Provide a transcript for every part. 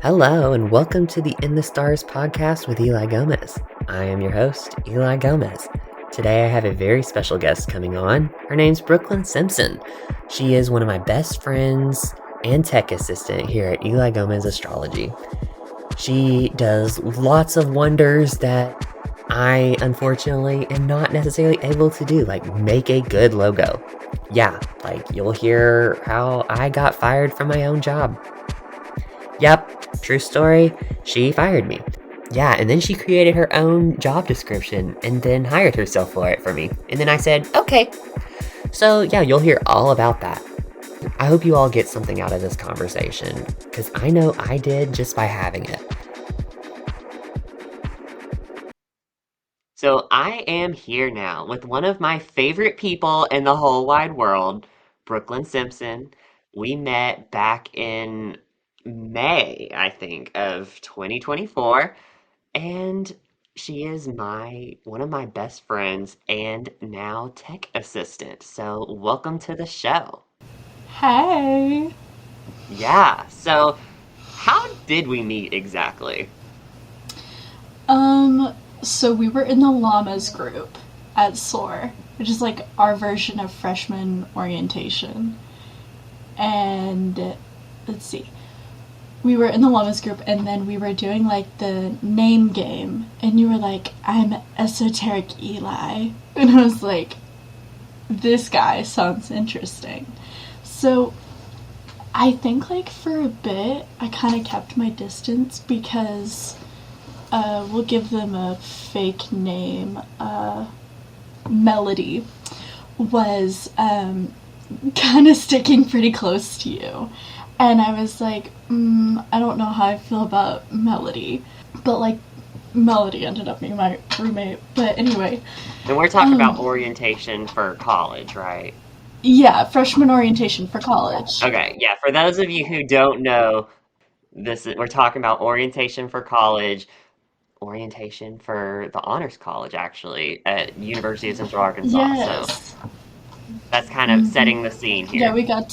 Hello, and welcome to the In the Stars podcast with Eli Gomez. I am your host, Eli Gomez. Today I have a very special guest coming on. Her name's Brooklyn Simpson. She is one of my best friends and tech assistant here at Eli Gomez Astrology. She does lots of wonders that I, unfortunately, am not necessarily able to do, like make a good logo. Yeah, like you'll hear how I got fired from my own job. Yep, true story, she fired me. Yeah, and then she created her own job description and then hired herself for it for me. And then I said, okay. So yeah, you'll hear all about that. I hope you all get something out of this conversation, because I know I did just by having it. So I am here now with one of my favorite people in the whole wide world, Brooklyn Simpson. We met back in May, I think, of 2024, and she is one of my best friends and now tech assistant. So welcome to the show. Hey. Yeah, so how did we meet exactly? So we were in the llamas group at SOAR, which is like our version of freshman orientation. And let's see. We were in the llamas group and then we were doing like the name game and you were like, I'm esoteric Eli. And I was like, this guy sounds interesting. So I think like for a bit I kind of kept my distance because we'll give them a fake name. Melody was kind of sticking pretty close to you. And I was like, I don't know how I feel about Melody. But like, Melody ended up being my roommate. But anyway. And we're talking about orientation for college, right? Yeah, freshman orientation for college. Okay, yeah, for those of you who don't know, we're talking about orientation for college, orientation for the honors college actually at University of Central Arkansas. So Yes. that's kind of setting the scene Yeah, here. we got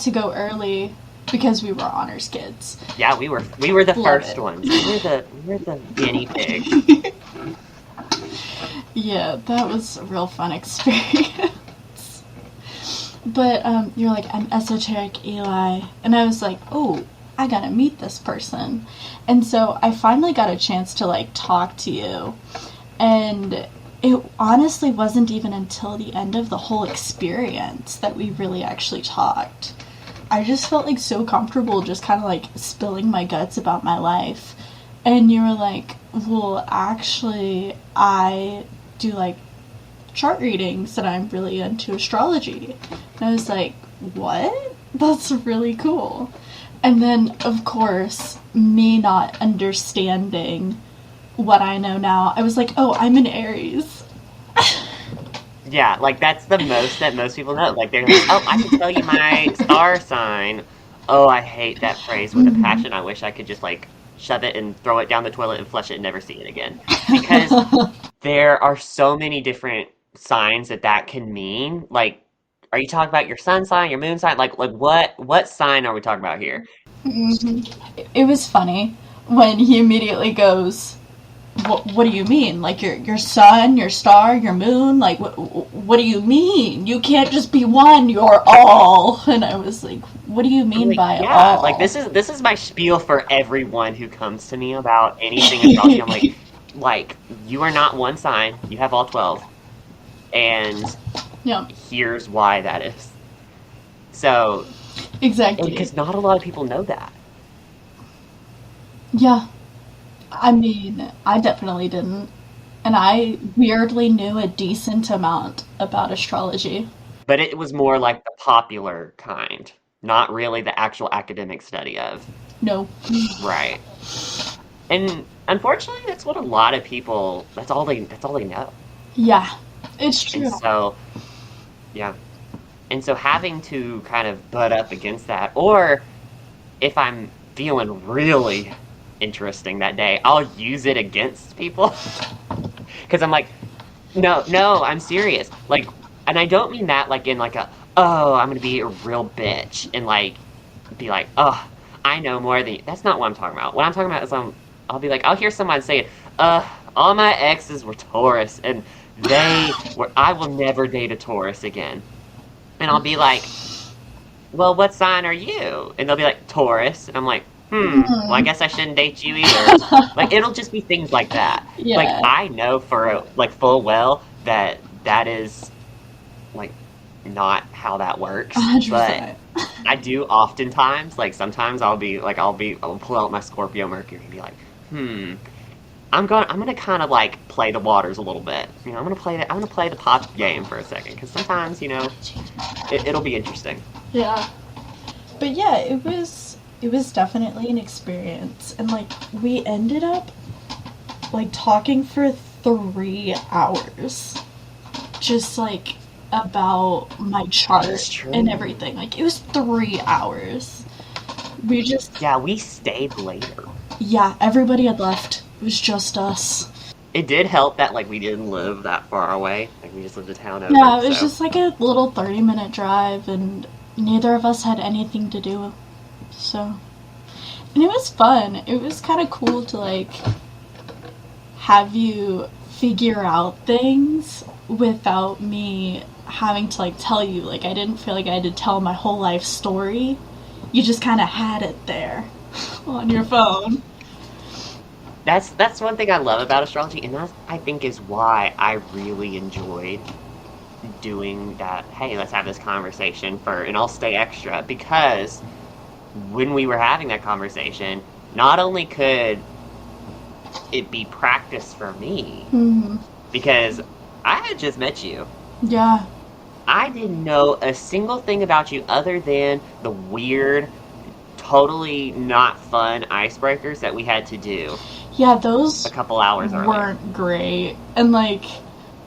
to go early because we were honors kids. Yeah, we were the Love first it. ones. We were the guinea pigs. Yeah, that was a real fun experience. But you're like, I'm esoteric Eli. And I was like, oh, I gotta meet this person. And so I finally got a chance to like talk to you. And it honestly wasn't even until the end of the whole experience that we really actually talked. I just felt like so comfortable just kind of like spilling my guts about my life. And you were like, well, actually, I do like chart readings and I'm really into astrology. And I was like, what? That's really cool. And then, of course, me not understanding what I know now, I was like, oh, I'm an Aries. Yeah, like that's the most that most people know. Like they're like, "Oh, I can tell you my star sign." Oh, I hate that phrase with a passion. I wish I could just like shove it and throw it down the toilet and flush it and never see it again. Because there are so many different signs that can mean. Like, are you talking about your sun sign, your moon sign? Like what sign are we talking about here? It was funny when he immediately goes, what do you mean? Like your sun, your star, your moon? Like what do you mean? You can't just be one. You're all. And I was like, what do you mean Like, by yeah, like all? this is my spiel for everyone who comes to me about anything astrology. I'm like you are not one sign. You have all 12. And Yeah, here's why that is. So, exactly. because not a lot of people know that. Yeah, I mean, I definitely didn't. And I weirdly knew a decent amount about astrology. But it was more like the popular kind, not really the actual academic study of. No. Right. And unfortunately, that's what a lot of people, that's all they know. Yeah, it's And true. so, yeah. And so having to kind of butt up against that, or if I'm feeling really interesting that day, I'll use it against people. Because I'm like, no, no, I'm serious. Like, and I don't mean that like in like a, oh, I'm gonna be a real bitch and like be like, oh, I know more than you. That's not what I'm talking about. What I'm talking about is I'll be like, I'll hear someone say it, all my exes were Taurus, and I will never date a Taurus again. And I'll be like, well, what sign are you? And they'll be like, Taurus. And I'm like, well, I guess I shouldn't date you either. Like, it'll just be things like that. Like, Yeah. I know like, full well that is, like, not how that works. 100%. But I do oftentimes, like, sometimes I'll pull out my Scorpio Mercury and be like, I'm gonna kind of like play the waters a little bit. You know, I'm gonna play the pop game for a second because sometimes, you know, it'll be interesting. Yeah. But yeah, it was definitely an experience, and like we ended up like talking for 3 hours, just like about my chart and everything. Like it was 3 hours. We stayed later. Yeah, everybody had left. It was just us. It did help that like we didn't live that far away. Like we just lived a town over. Yeah, it was just like a little 30-minute drive, and neither of us had anything to do. So, and it was fun. It was kind of cool to like have you figure out things without me having to like tell you. Like I didn't feel like I had to tell my whole life story. You just kind of had it there on your phone. That's one thing I love about astrology, and that I think is why I really enjoyed doing that. Hey, let's have this conversation and I'll stay extra, because when we were having that conversation, not only could it be practice for me, because I had just met you. Yeah. I didn't know a single thing about you other than the weird, totally not fun icebreakers that we had to do. Yeah, those a couple hours earlier weren't great. And like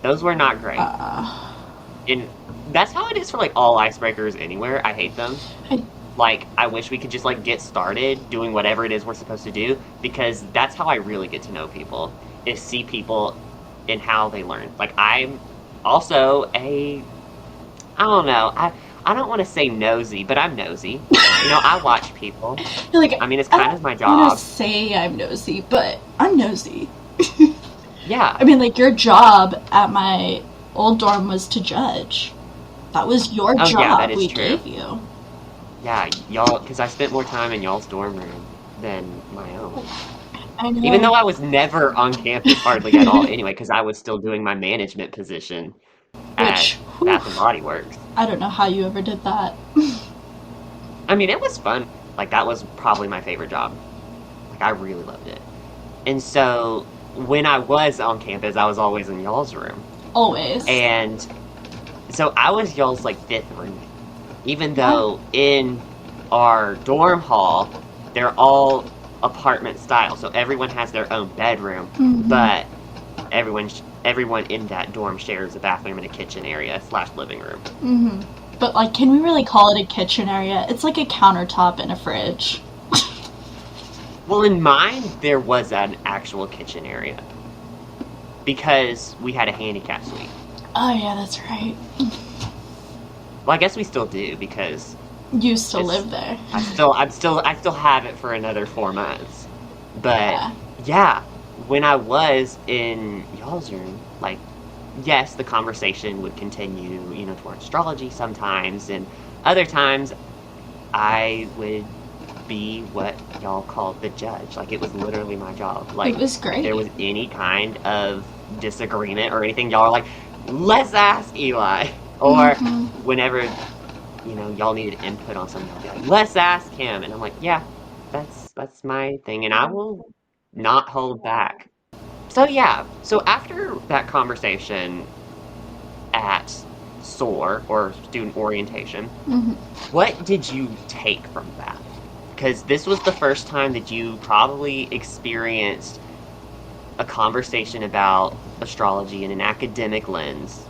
those were not great. And that's how it is for like all icebreakers anywhere. I hate them. Like, I wish we could just like get started doing whatever it is we're supposed to do, because that's how I really get to know people, is see people and how they learn. Like, I'm also I don't know, I don't want to say nosy, but I'm nosy. You know, I watch people. Like, I mean, it's kind of my job. I'm gonna say I'm nosy, but I'm nosy. Yeah. I mean, like, your job at my old dorm was to judge. That was your job. Yeah, that is we true. Gave you. Yeah, y'all, because I spent more time in y'all's dorm room than my own. I know. Even though I was never on campus hardly at all anyway, because I was still doing my management position at Bath and Body Works. I don't know how you ever did that. I mean, it was fun. Like, that was probably my favorite job. Like, I really loved it. And so, when I was on campus, I was always in y'all's room. Always. And so I was y'all's, like, 5th roommate. Even though in our dorm hall, they're all apartment style, so everyone has their own bedroom, but everyone in that dorm shares a bathroom and a kitchen area / living room. But like, can we really call it a kitchen area? It's like a countertop and a fridge. Well, in mine, there was an actual kitchen area, because we had a handicap suite. Oh yeah, that's right. Well, I guess we still do, because you still live there. I still have it for another 4 months. But yeah, when I was in y'all's room, like, yes, the conversation would continue, you know, toward astrology sometimes, and other times I would be what y'all called the judge. Like, it was literally my job. Like, it was great. If there was any kind of disagreement or anything, y'all were like, let's ask Eli. Or whenever, you know, y'all needed input on something, y'all be like, let's ask him. And I'm like, yeah, that's my thing, and I will not hold back. So yeah, so after that conversation at SOAR, or student orientation, what did you take from that? Because this was the first time that you probably experienced a conversation about astrology in an academic lens,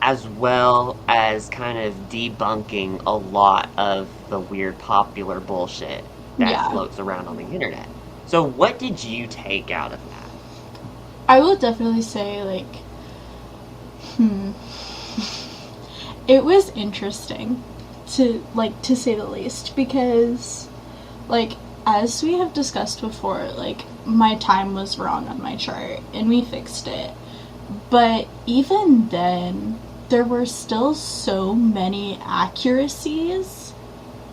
as well as kind of debunking a lot of the weird popular bullshit that floats around on the internet. So what did you take out of that? I will definitely say, like, it was interesting, to say the least, because Like, as we have discussed before, like, my time was wrong on my chart, and we fixed it. But even then, there were still so many accuracies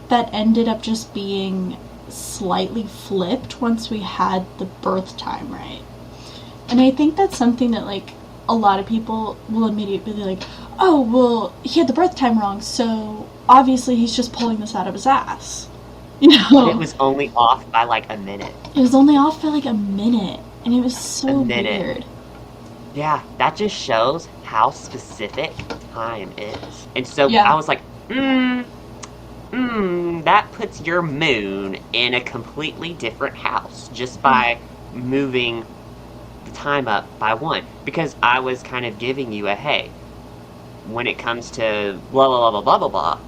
that ended up just being slightly flipped once we had the birth time right. And I think that's something that, like, a lot of people will immediately be like, oh, well, he had the birth time wrong, so obviously he's just pulling this out of his ass. You know? But it was only off by like a minute. It was only off by like a minute, and it was so weird. Yeah, that just shows how specific time is. And so I was like, that puts your moon in a completely different house just by moving the time up by one. Because I was kind of giving you a, hey, when it comes to blah, blah, blah, blah, blah, blah,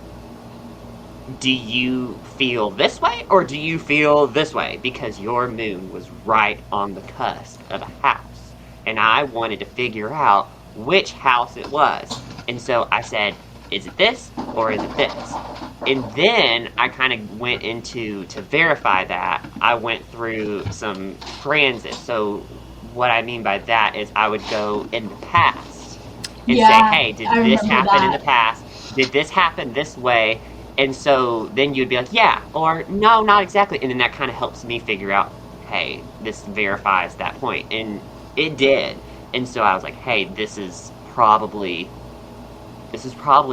do you feel this way or do you feel this way? Because your moon was right on the cusp of a house. And I wanted to figure out which house it was. And so I said, is it this or is it this? And then I kind of went into, to verify that, I went through some transits. So what I mean by that is I would go in the past and say, hey, did this happen in the past? Did this happen this way? And so then you'd be like, yeah, or no, not exactly. And then that kind of helps me figure out, hey, this verifies that point. And it did. And so I was like, hey, this is probably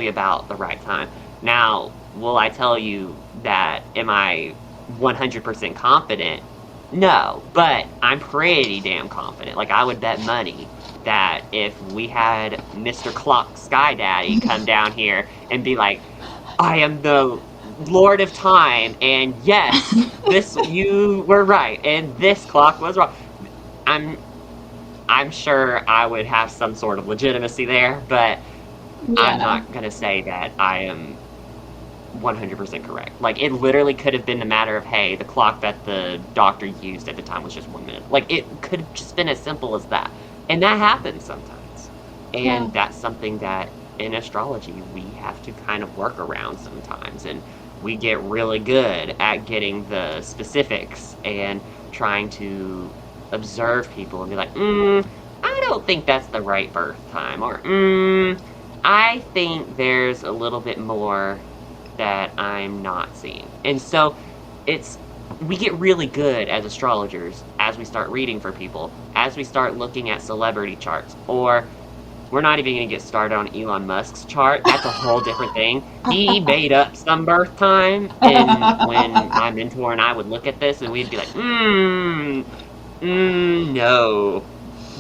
about the right time. Now, will I tell you that, am I 100% confident? No, but I'm pretty damn confident. Like, I would bet money that if we had Mr. Clock Sky Daddy come down here and be like, I am the Lord of Time, and yes, you were right, and this clock was wrong. I'm sure I would have some sort of legitimacy there, but I'm not gonna say that I am 100% correct. Like, it literally could have been a matter of, hey, the clock that the doctor used at the time was just 1 minute. Like, it could have just been as simple as that. And that happens sometimes. And that's something that in astrology we have to kind of work around sometimes. And we get really good at getting the specifics and trying to observe people and be like, I don't think that's the right birth time. Or, I think there's a little bit more that I'm not seeing. And so we get really good as astrologers as we start reading for people, as we start looking at celebrity charts, or we're not even going to get started on Elon Musk's chart. That's a whole different thing. He made up some birth time, and when my mentor and I would look at this, and we'd be like,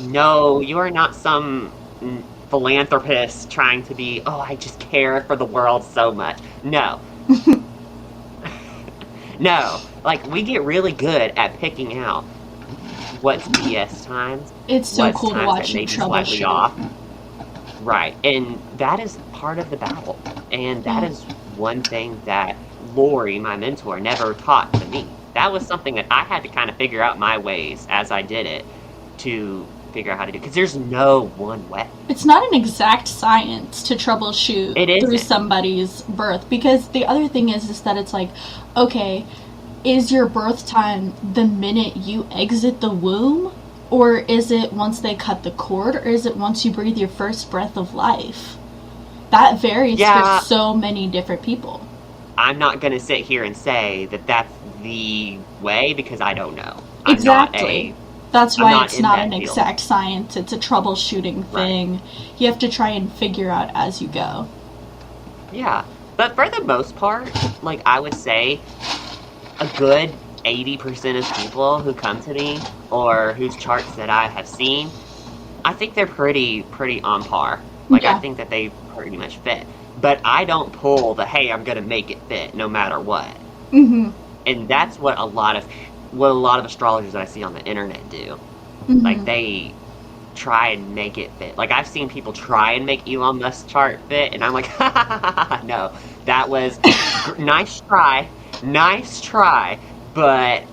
no, you are not some philanthropist trying to be, I just care for the world so much. No. No. Like, we get really good at picking out what's BS times. It's so cool to watch you troubleshoot. Off. Right. And that is part of the battle. And that is one thing that Lori, my mentor, never taught to me. That was something that I had to kind of figure out my ways as I did it to figure out how to do, because there's no one way. It's not an exact science to troubleshoot through somebody's birth, because the other thing is that it's like, okay, is your birth time the minute you exit the womb, or is it once they cut the cord, or is it once you breathe your first breath of life? That varies for so many different people. I'm not going to sit here and say that that's the way, because I don't know. Exactly. That's why it's not an exact science. It's a troubleshooting thing. Right. You have to try and figure out as you go. Yeah. But for the most part, like, I would say a good 80% of people who come to me, or whose charts that I have seen, I think they're pretty on par. Like, I think that they pretty much fit. But I don't pull the, hey, I'm going to make it fit no matter what. Mm-hmm. And that's what a lot of astrologers that I see on the internet do. Mm-hmm. Like, they try and make it fit. Like, I've seen people try and make Elon Musk's chart fit, and I'm like, no, that was nice try, but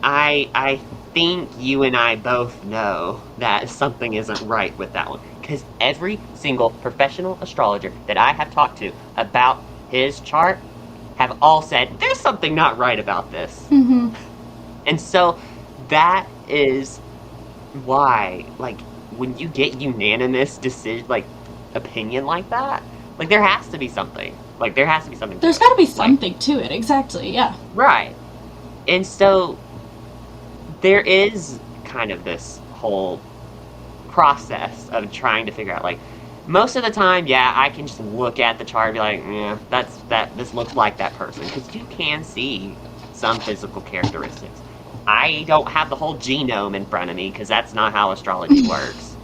I think you and I both know that something isn't right with that one. Because every single professional astrologer that I have talked to about his chart have all said, there's something not right about this. Mm-hmm. And so that is why, like, when you get unanimous decision, like, opinion like that, like, there has to be something. Like, there has to be something. There's got to be something to it, exactly, yeah. Right. And so there is kind of this whole process of trying to figure out, like, most of the time, yeah, I can just look at the chart and be like, yeah, this looks like that person. Because you can see some physical characteristics. I don't have the whole genome in front of me, because that's not how astrology works.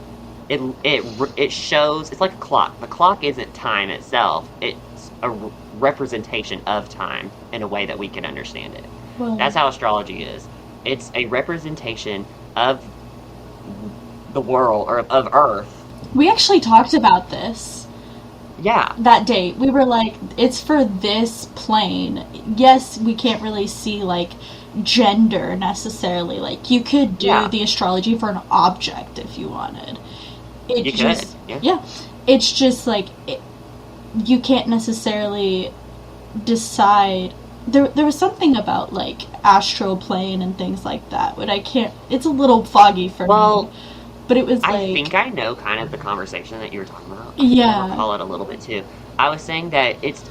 It shows, it's like a clock. The clock isn't time itself. It's a representation of time in a way that we can understand it. Well, that's how astrology is. It's a representation of the world, or of Earth. We actually talked about this. Yeah. That day. We were like, it's for this plane. Yes, we can't really see, like, gender necessarily. Like, you could do the astrology for an object if you wanted. You could. Yeah. It's just, like, you can't necessarily decide. There was something about, like, astral plane and things like that, but I can't. It's a little foggy for me. But it was like... I think I know kind of the conversation that you were talking about. Yeah. I recall it a little bit, too. I was saying that it's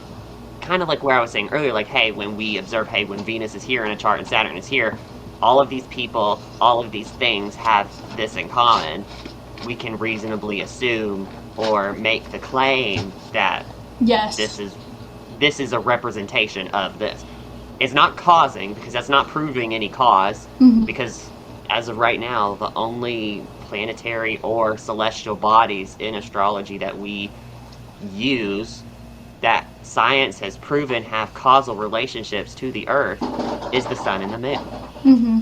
kind of like where I was saying earlier, like, hey, when we observe, hey, when Venus is here in a chart and Saturn is here, all of these people, all of these things have this in common. We can reasonably assume or make the claim that this is a representation of this. It's not causing, because that's not proving any cause, because as of right now, the only planetary or celestial bodies in astrology that we use that science has proven have causal relationships to the Earth is the Sun and the Moon. Mm-hmm.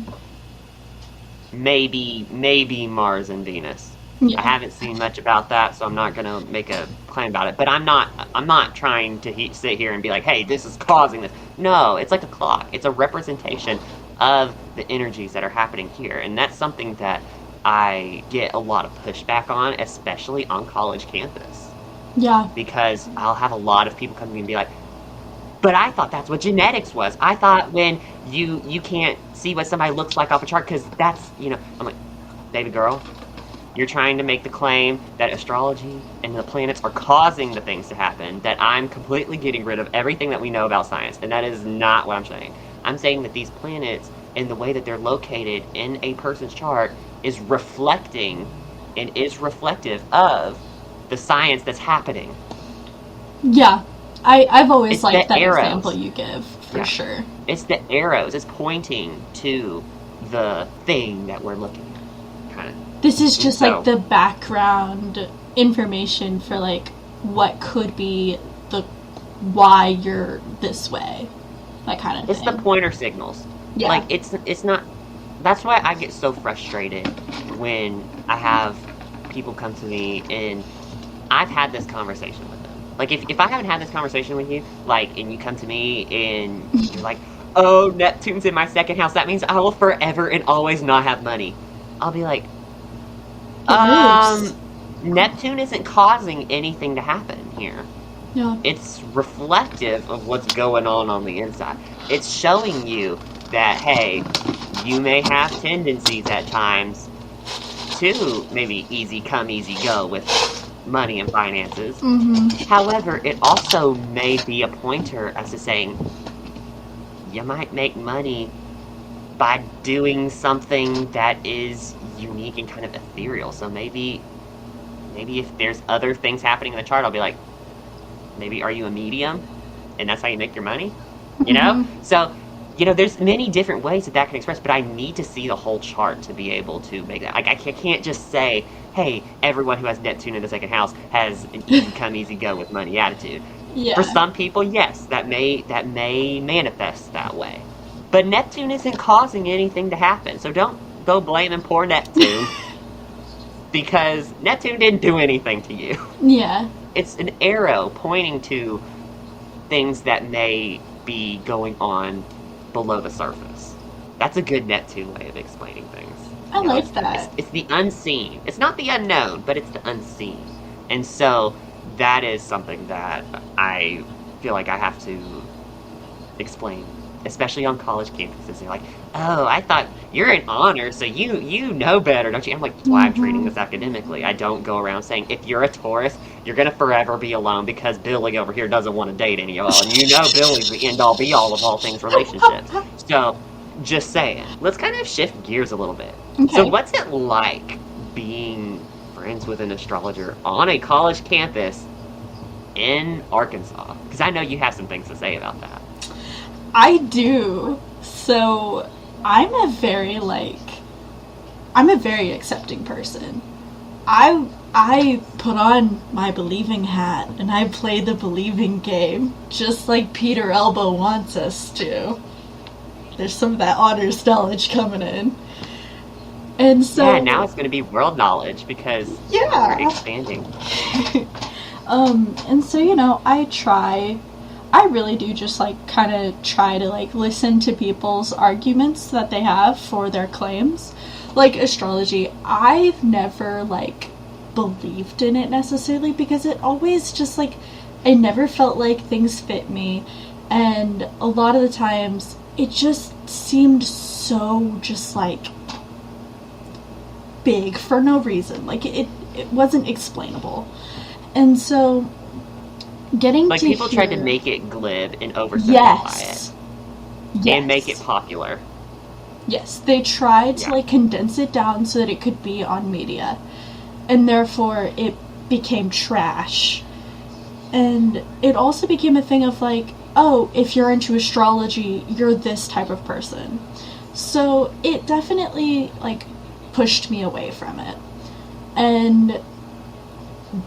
Maybe Mars and Venus. Yeah. I haven't seen much about that, so I'm not going to make a claim about it. But I'm not trying to sit here and be like, hey, this is causing this. No, it's like a clock. It's a representation of the energies that are happening here. And that's something that I get a lot of pushback on, especially on college campus. Yeah. Because I'll have a lot of people come to me and be like, but I thought that's what genetics was. I thought when you can't see what somebody looks like off a chart, because that's, I'm like, baby girl, you're trying to make the claim that astrology and the planets are causing the things to happen, that I'm completely getting rid of everything that we know about science. And that is not what I'm saying. I'm saying that these planets, and the way that they're located in a person's chart, is reflecting and is reflective of the science that's happening. Yeah. I've always it's liked that arrows. Example you give, for sure. It's the arrows. It's pointing to the thing that we're looking at, kind of. This is just, like, the background information for, like, what could be why you're this way. That kind of thing. It's the pointer signals. Yeah. Like, it's not... That's why I get so frustrated when I have people come to me, and I've had this conversation with them. Like, if I haven't had this conversation with you, like, and you come to me, and you're like, oh, Neptune's in my second house, that means I will forever and always not have money. I'll be like, Neptune isn't causing anything to happen here. Yeah. It's reflective of what's going on the inside. It's showing you that, hey, you may have tendencies at times to maybe easy come, easy go with money and finances. Mm-hmm. However, it also may be a pointer as to saying, you might make money by doing something that is unique and kind of ethereal. So maybe if there's other things happening in the chart, I'll be like, maybe are you a medium? And that's how you make your money? You know? Mm-hmm. So, there's many different ways that can express, but I need to see the whole chart to be able to make that. Like, I can't just say, hey, everyone who has Neptune in the second house has an easy come, easy go with money attitude. Yeah. For some people, yes, that may manifest that way. But Neptune isn't causing anything to happen, so don't go blaming poor Neptune. Because Neptune didn't do anything to you. Yeah. It's an arrow pointing to things that may be going on below the surface. That's a good Neptune way of explaining things. I like that. It's the unseen. It's not the unknown, but it's the unseen. And so that is something that I feel like I have to explain, especially on college campuses. They're like, oh, I thought you're an honor, so you know better, don't you? I'm like, well, I'm treating this academically. I don't go around saying, if you're a Taurus, you're going to forever be alone because Billy over here doesn't want to date any of y'all. And you know Billy's the end-all, be-all of all things relationships. So, just saying. Let's kind of shift gears a little bit. Okay. So what's it like being friends with an astrologer on a college campus in Arkansas? Because I know you have some things to say about that. I do. So I'm a very accepting person. I put on my believing hat and I play the believing game just like Peter Elbow wants us to. There's some of that honors knowledge coming in. And so yeah, now it's going to be world knowledge because we're expanding. And so, you know, I really do just, like, kind of try to, like, listen to people's arguments that they have for their claims. Like, astrology, I've never, like, believed in it necessarily because it always just, like, I never felt like things fit me. And a lot of the times, it just seemed so just, like, big for no reason. Like, it wasn't explainable. And so, getting like, to people hear... tried to make it glib and oversimplify it. And make it popular. Yes, they tried to, like, condense it down so that it could be on media. And therefore, it became trash. And it also became a thing of, like, oh, if you're into astrology, you're this type of person. So, it definitely, like, pushed me away from it. And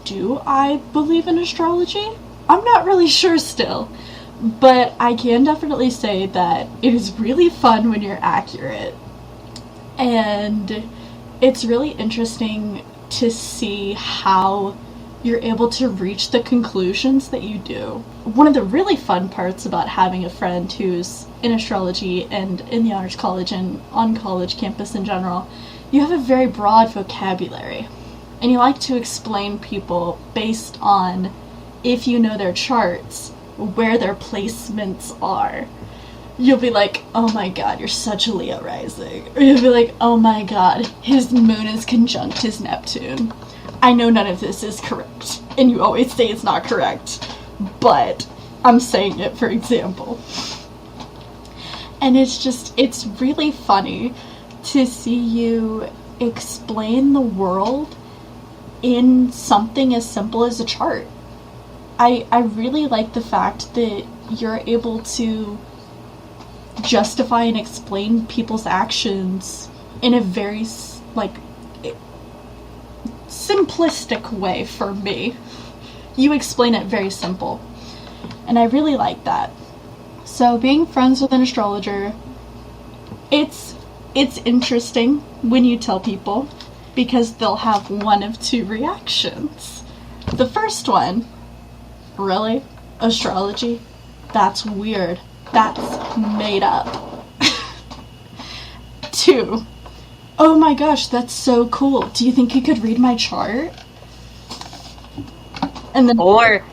do I believe in astrology? I'm not really sure still. But I can definitely say that it is really fun when you're accurate. And it's really interesting to see how you're able to reach the conclusions that you do. One of the really fun parts about having a friend who's in astrology and in the Honors College and on college campus in general, you have a very broad vocabulary. And you like to explain people based on, if you know their charts, where their placements are. You'll be like, oh my god, you're such a Leo rising. Or you'll be like, oh my god, his moon is conjunct his Neptune. I know none of this is correct. And you always say it's not correct. But I'm saying it for example. And it's really funny to see you explain the world in something as simple as a chart. I really like the fact that you're able to justify and explain people's actions in a very, like, simplistic way for me. You explain it very simple. And I really like that. So being friends with an astrologer, it's interesting when you tell people because they'll have one of two reactions. The first one, really? Astrology? That's weird. That's made up. 2, oh my gosh, that's so cool. Do you think you could read my chart? And then, or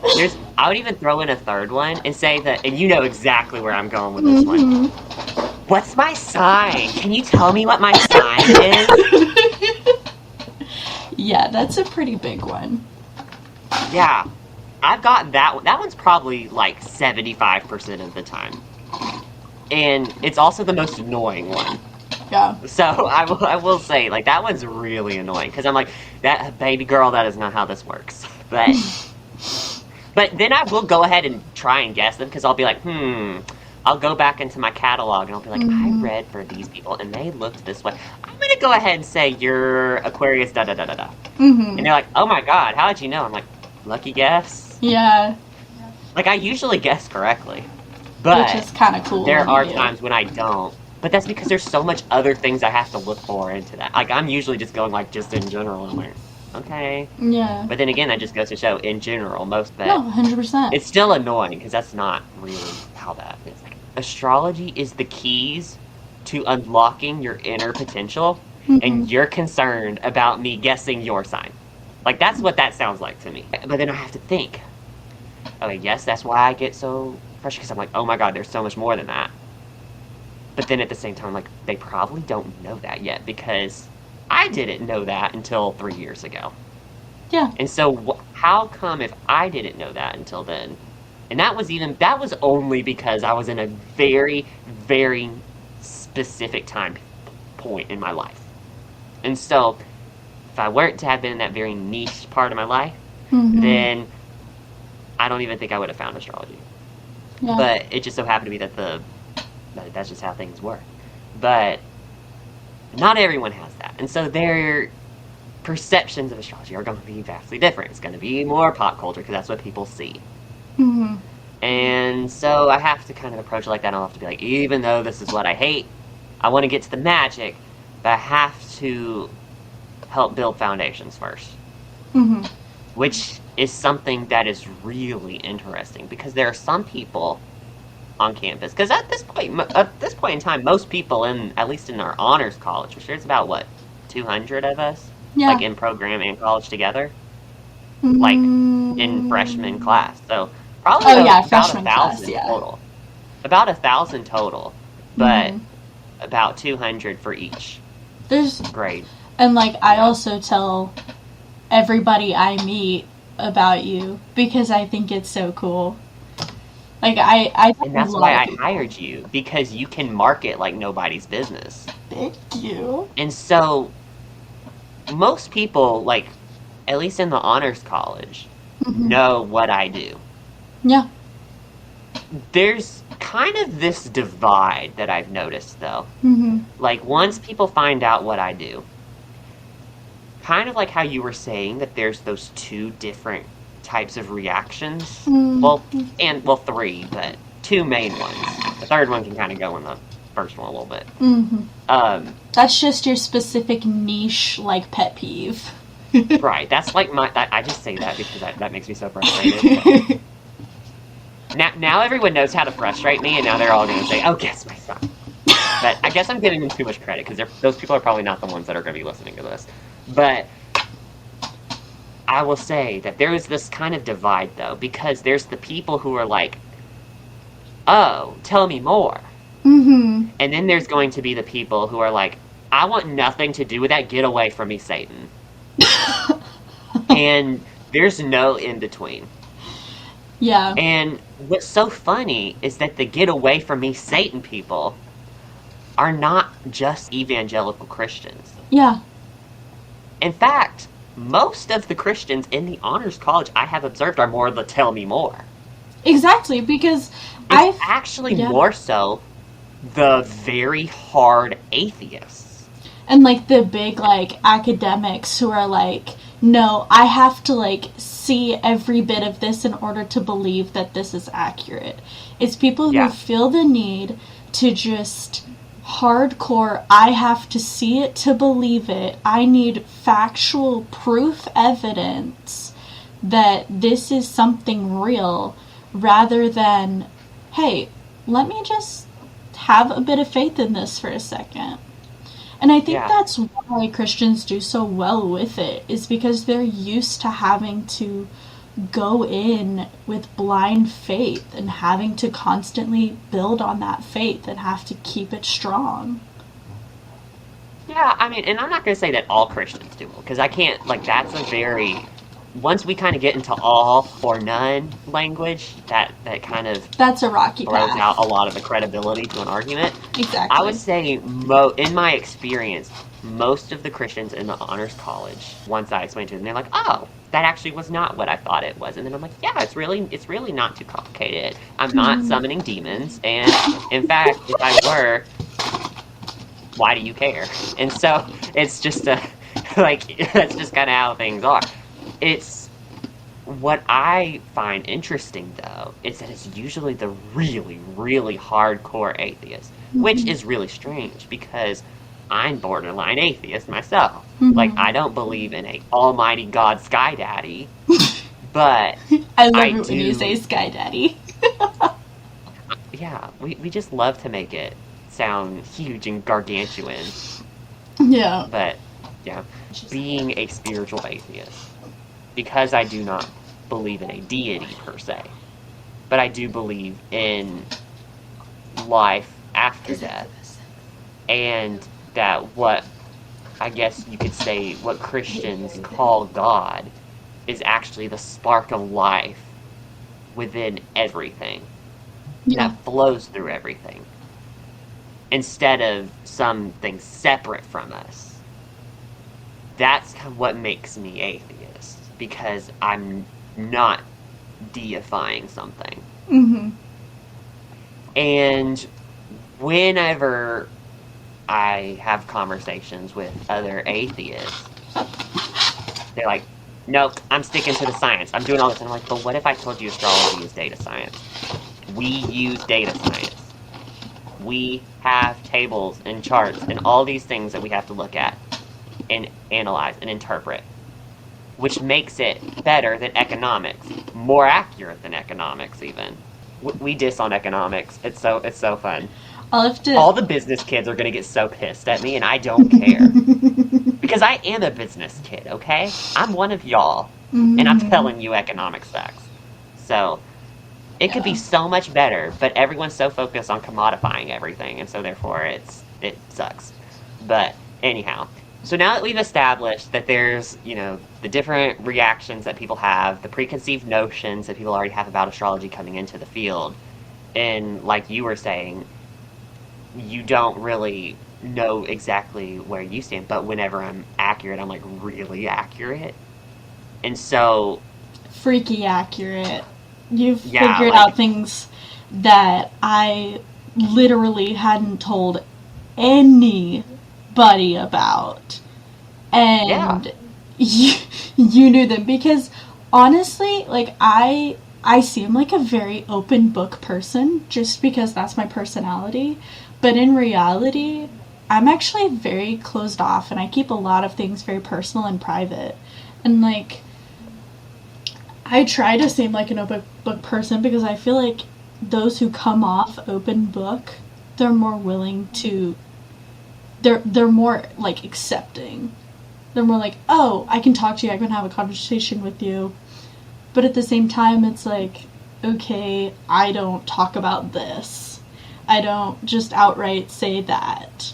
I would even throw in a third one and say that, and you know exactly where I'm going with this one. What's my sign? Can you tell me what my sign is? Yeah, that's a pretty big one. Yeah. I've got that one. That one's probably like 75% of the time. And it's also the most annoying one. Yeah. So I will say, like, that one's really annoying. Because I'm like, that baby girl, that is not how this works. But then I will go ahead and try and guess them. Because I'll be like, I'll go back into my catalog and I'll be like, I read for these people and they looked this way. I'm going to go ahead and say you're Aquarius, da-da-da-da-da. And they're like, oh my god, how did you know? I'm like, lucky guess. Yeah. Like, I usually guess correctly. But which is kind of cool. There are times when I don't. But that's because there's so much other things I have to look for into that. Like, I'm usually just going, like, just in general. I'm like, okay. Yeah. But then again, that just goes to show, in general, most of that. No, 100%. It's still annoying, because that's not really how that is. Like, astrology is the keys to unlocking your inner potential, and you're concerned about me guessing your sign. Like, that's what that sounds like to me. But then I have to think. Okay, yes, that's why I get so frustrated because I'm like, oh my God, there's so much more than that. But then at the same time, like, they probably don't know that yet because I didn't know that until 3 years ago. Yeah. And so how come if I didn't know that until then? And that was only because I was in a very, very specific time point in my life. And so if I weren't to have been in that very niche part of my life, then I don't even think I would have found astrology. Yeah. But it just so happened to be that that's just how things work. But not everyone has that. And so their perceptions of astrology are going to be vastly different. It's going to be more pop culture because that's what people see. Mm-hmm. And so I have to kind of approach it like that. I'll have to be like, even though this is what I hate, I want to get to the magic, but I have to help build foundations first. Mm-hmm. Which is something that is really interesting because there are some people on campus. Because at this point in time, most people at least in our honors college, which there's about, what, 200 of us? Yeah. Like in program and college together? Mm-hmm. Like in freshman class. So probably about 1,000 total. About 1,000 total. But about 200 for each grade. And, like, I also tell everybody I meet about you because I think it's so cool. Like, and that's why I hired you, because you can market like nobody's business. Thank you. And so, most people, like, at least in the honors college, know what I do. Yeah. There's kind of this divide that I've noticed, though. Mm-hmm. Like, once people find out what I do, kind of like how you were saying that there's those two different types of reactions. Mm-hmm. Well, three, but two main ones. The third one can kind of go in the first one a little bit. Mm-hmm. That's just your specific niche, like, pet peeve. Right. That's like I just say that because that makes me so frustrated. Now everyone knows how to frustrate me, and now they're all going to say, oh, guess my son. But I guess I'm giving them too much credit, because those people are probably not the ones that are going to be listening to this. But I will say that there is this kind of divide, though, because there's the people who are like, oh, tell me more. Mm-hmm. And then there's going to be the people who are like, I want nothing to do with that. Get away from me, Satan. And there's no in-between. Yeah. And what's so funny is that the get away from me, Satan people are not just evangelical Christians. Yeah. In fact, most of the Christians in the honors college I have observed are more the tell me more. Exactly, because it's actually more so the very hard atheists. And, like, the big, like, academics who are like, no, I have to, like, see every bit of this in order to believe that this is accurate. It's people who feel the need to just hardcore, I have to see it to believe it. I need factual proof evidence that this is something real, rather than, hey, let me just have a bit of faith in this for a second. And I think that's why Christians do so well with it, is because they're used to having to go in with blind faith and having to constantly build on that faith and have to keep it strong. Yeah, I mean, and I'm not going to say that all Christians do, because I can't, like, that's a very... Once we kind of get into all or none language, that kind of... That's a rocky throws path. out a lot of the credibility to an argument. Exactly. I would say, in my experience, most of the Christians in the honors college, once I explained to them, they're like, oh, that actually was not what I thought it was. And then I'm like, yeah, it's really not too complicated. I'm not summoning demons, and in fact, if I were, why do you care? And so, it's just that's just kind of how things are. It's what I find interesting, though, is that it's usually the really, really hardcore atheist, which is really strange because I'm borderline atheist myself. Like, I don't believe in a almighty God Sky Daddy, but I love it when you say Sky Daddy. Yeah, we just love to make it sound huge and gargantuan. Yeah. But, yeah, being a spiritual atheist, because I do not believe in a deity per se, but but I do believe in life after death. And that what, I guess you could say, what Christians call God is actually the spark of life within everything. Yeah. That flows through everything. Instead of something separate from us. That's what makes me atheist. Because I'm not deifying something. Mm-hmm. And whenever I have conversations with other atheists, they're like, nope, I'm sticking to the science. I'm doing all this. And I'm like, but what if I told you astrology is data science? We use data science. We have tables and charts and all these things that we have to look at and analyze and interpret, which makes it better than economics, more accurate than economics even. We diss on economics. It's so fun. All the business kids are gonna get so pissed at me, and I don't care. Because I am a business kid, okay? I'm one of y'all, and I'm telling you economics facts. So, it could be so much better, but everyone's so focused on commodifying everything, and so therefore it sucks. But anyhow, so now that we've established that there's, the different reactions that people have, the preconceived notions that people already have about astrology coming into the field, and like you were saying, you don't really know exactly where you stand, but whenever I'm accurate, I'm like really accurate. And so freaky accurate. You've figured out things that I literally hadn't told anybody about. And you knew them because honestly, like I seem like a very open book person just because that's my personality. But in reality, I'm actually very closed off and I keep a lot of things very personal and private. And like, I try to seem like an open book person because I feel like those who come off open book, they're more willing to, they're more like accepting. They're more like, oh, I can talk to you, I can have a conversation with you. But at the same time, it's like, okay, I don't talk about this. I don't just outright say that.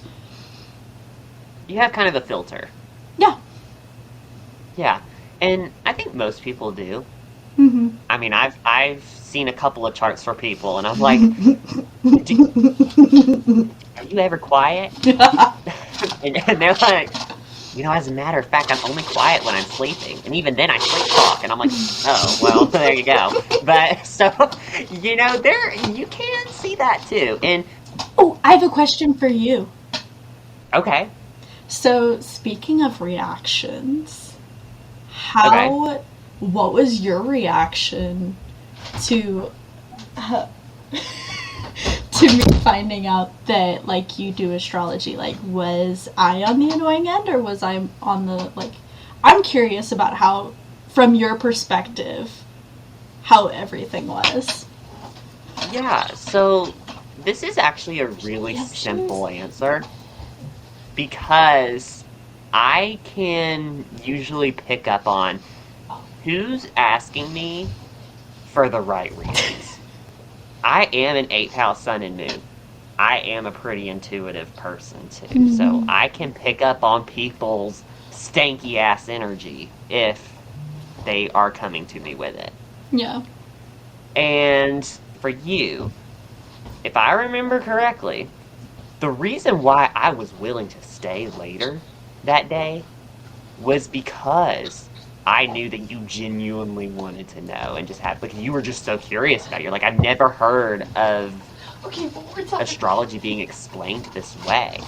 You have kind of a filter. Yeah. Yeah. And I think most people do. Mm-hmm. I mean, I've seen a couple of charts for people, and I'm like, are you ever quiet? and they're like, as a matter of fact, I'm only quiet when I'm sleeping. And even then I sleep talk. And I'm like, oh, well, there you go. But, so, there, you can see that too. And oh, I have a question for you. Okay. So, speaking of reactions, what was your reaction to me finding out that, like, you do astrology? Like, was I on the annoying end, or was I on the, like, I'm curious about how, from your perspective, how everything was. Yeah, so this is actually a really simple answer, because I can usually pick up on who's asking me for the right reasons. I am an 8th house sun and moon. I am a pretty intuitive person too, so I can pick up on people's stanky ass energy if they are coming to me with it. Yeah. And for you, if I remember correctly, the reason why I was willing to stay later that day was because I knew that you genuinely wanted to know and just had, like, you were just so curious about it. You're like, I've never heard of astrology being explained this way.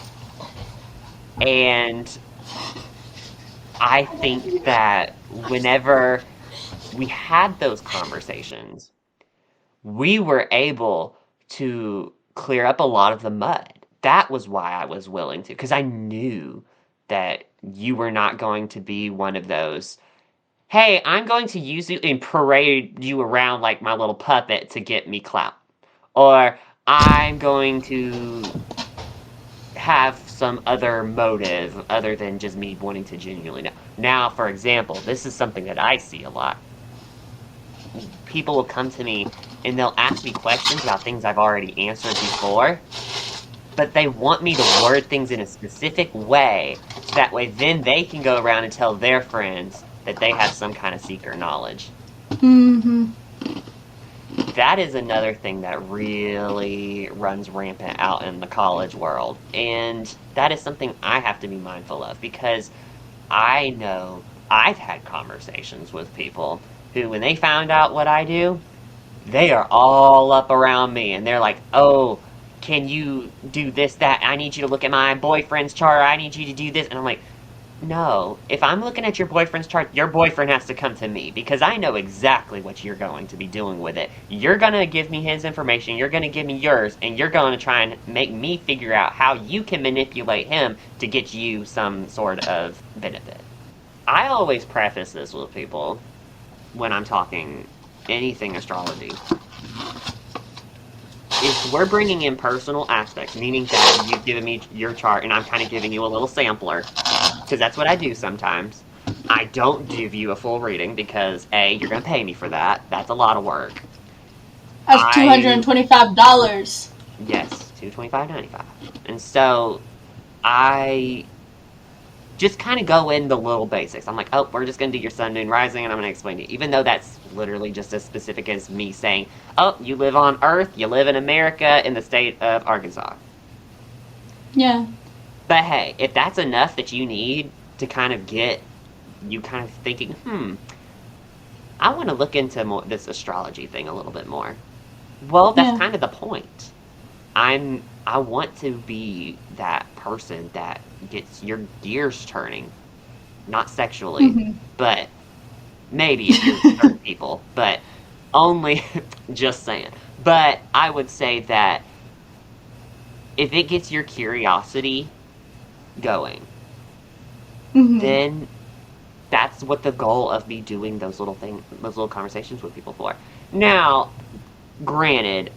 And I think that whenever we had those conversations, we were able to clear up a lot of the mud. That was why I was willing to, because I knew that you were not going to be one of those, hey, I'm going to use you and parade you around like my little puppet to get me clout. Or I'm going to have some other motive other than just me wanting to genuinely know. Now, for example, this is something that I see a lot. People will come to me and they'll ask me questions about things I've already answered before, but they want me to word things in a specific way, so that way then they can go around and tell their friends that they have some kind of secret knowledge. Mm-hmm. That is another thing that really runs rampant out in the college world, and that is something I have to be mindful of, because I know I've had conversations with people who, when they found out what I do, they are all up around me, and they're like, oh, can you do this, that, I need you to look at my boyfriend's chart, I need you to do this, and I'm like, no, if I'm looking at your boyfriend's chart, your boyfriend has to come to me, because I know exactly what you're going to be doing with it. You're going to give me his information, you're going to give me yours, and you're going to try and make me figure out how you can manipulate him to get you some sort of benefit. I always preface this with people when I'm talking anything astrology. If we're bringing in personal aspects, meaning that you've given me your chart and I'm kind of giving you a little sampler, because that's what I do sometimes. I don't give you a full reading because, A, you're going to pay me for that. That's a lot of work. That's $225. Yes, $225.95. And so I just kind of go in the little basics. I'm like, oh, we're just going to do your sun, moon, rising, and I'm going to explain to you. Even though that's literally just as specific as me saying, oh, you live on Earth, you live in America, in the state of Arkansas. Yeah. But hey, if that's enough that you need to kind of get you kind of thinking, I want to look into this astrology thing a little bit more. Well, that's kind of the point. I want to be that person that gets your gears turning. Not sexually, but maybe if you're certain people, but only, just saying. But I would say that if it gets your curiosity going, then that's what the goal of me doing those little conversations with people for. Now, granted,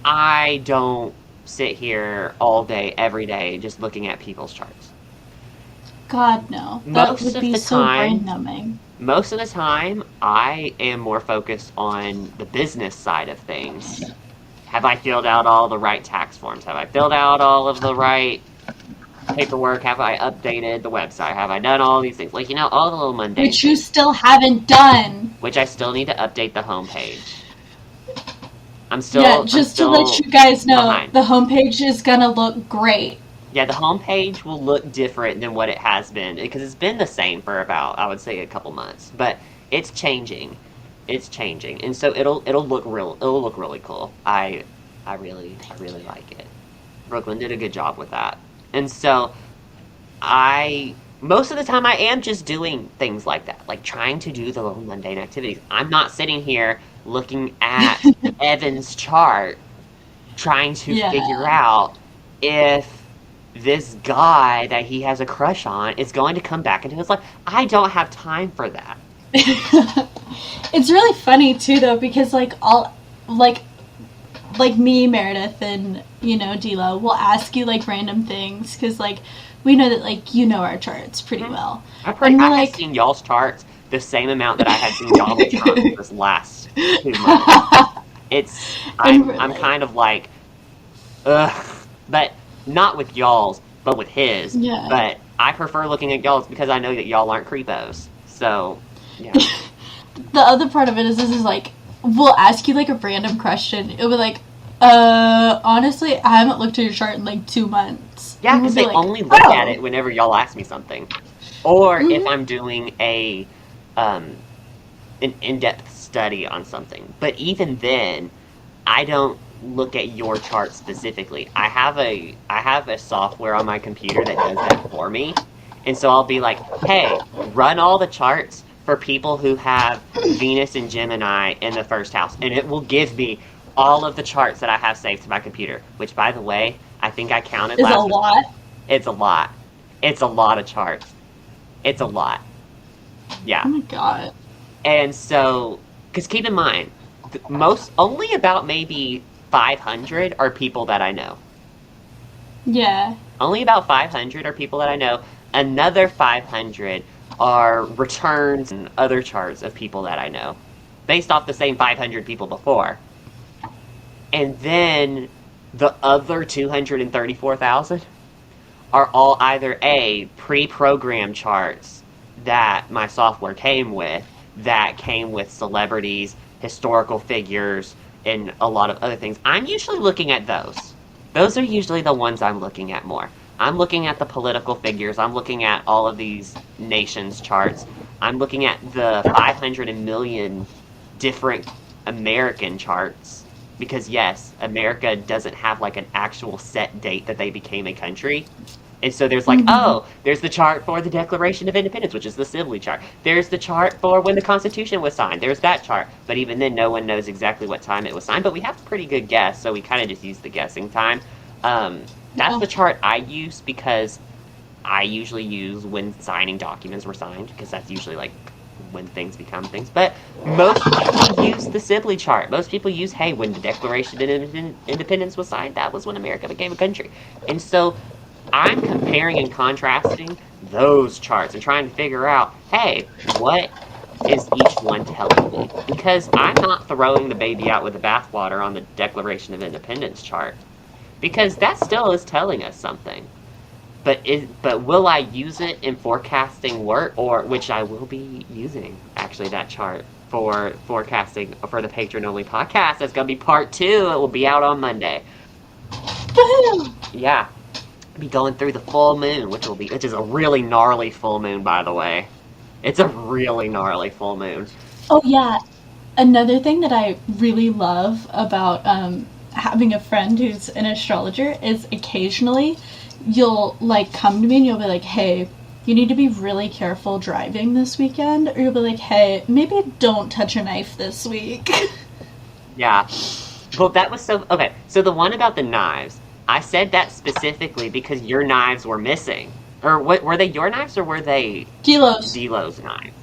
I don't sit here all day, every day, just looking at people's charts. God, no. That would be so brain-numbing. Most of the time, I am more focused on the business side of things. Have I filled out all the right tax forms? Have I filled out all of the right paperwork? Have I updated the website? Have I done all these things? Like, all the little mundane Which you still haven't done. Which I still need to update the homepage. To let you guys know, behind. The homepage is gonna look great. Yeah, the homepage will look different than what it has been, because it's been the same for about, I would say, a couple months. But it's changing. It's changing. And so it'll look really cool. I really like it. Brooklyn did a good job with that. And so most of the time I am just doing things like that, like trying to do the little mundane activities. I'm not sitting here looking at Evan's chart, trying to figure out if this guy that he has a crush on is going to come back into his life. I don't have time for that. It's really funny too, though, because like me, Meredith, and D'Lo will ask you like random things, because like we know that like our charts pretty well. I have seen y'all's charts the same amount that I had seen y'all's charts this last 2 months. I'm kind of like, ugh, but not with y'all's, but with his. Yeah. But I prefer looking at y'all's because I know that y'all aren't creepos. So, yeah. The other part of it is like, we'll ask you like a random question. It'll be like, honestly, I haven't looked at your chart in like 2 months. Yeah, because they only look at it whenever y'all ask me something. Or if I'm doing an in-depth study on something. But even then, I don't look at your chart specifically. I have a software on my computer that does that for me. And so I'll be like, hey, run all the charts for people who have Venus and Gemini in the first house. And it will give me all of the charts that I have saved to my computer. Which, by the way, I think I counted last week. It's a lot? It's a lot. It's a lot of charts. It's a lot. Yeah. Oh my god. And so, because keep in mind, only about maybe 500 are people that I know. Yeah. Only about 500 are people that I know. Another 500 are returns and other charts of people that I know, based off the same 500 people before. And then the other 234,000 are all either A, pre-programmed charts that my software came with, that came with celebrities, historical figures, and a lot of other things. I'm usually looking at those. Those are usually the ones I'm looking at more. I'm looking at the political figures. I'm looking at all of these nations' charts. I'm looking at the 500 million different American charts. Because yes, America doesn't have like an actual set date that they became a country. And so there's like, oh, there's the chart for the Declaration of Independence, which is the Sibley chart. There's the chart for when the Constitution was signed. There's that chart. But even then, no one knows exactly what time it was signed. But we have a pretty good guess, so we kind of just use the guessing time. That's the chart I use because I usually use when signing documents were signed, because that's usually like when things become things. But most people use the Sibley chart. Most people use, hey, when the Declaration of Independence was signed, that was when America became a country. And so I'm comparing and contrasting those charts and trying to figure out, hey, what is each one telling me? Because I'm not throwing the baby out with the bathwater on the Declaration of Independence chart. Because that still is telling us something. But will I use it in forecasting work, or which I will be using, actually, that chart for forecasting for the patron-only podcast. That's going to be part 2. It will be out on Monday. Yeah. I'll be going through the full moon, which is a really gnarly full moon, by the way. It's a really gnarly full moon. Oh, yeah. Another thing that I really love about having a friend who's an astrologer is occasionally you'll like come to me and you'll be like, hey, you need to be really careful driving this weekend, or you'll be like, hey, maybe don't touch a knife this week. Yeah. Well, that was okay, so the one about the knives, I said that specifically because your knives were missing. Or what, were they your knives or were they Delo's knives?